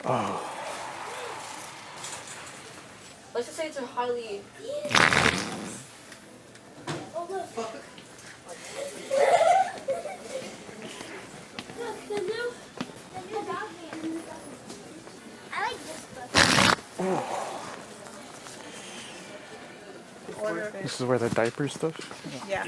Oh. Let's just say it's a highly... Oh, look. Look, the new dog hand. I like this book. Order. This is where the diaper stuff? Yeah.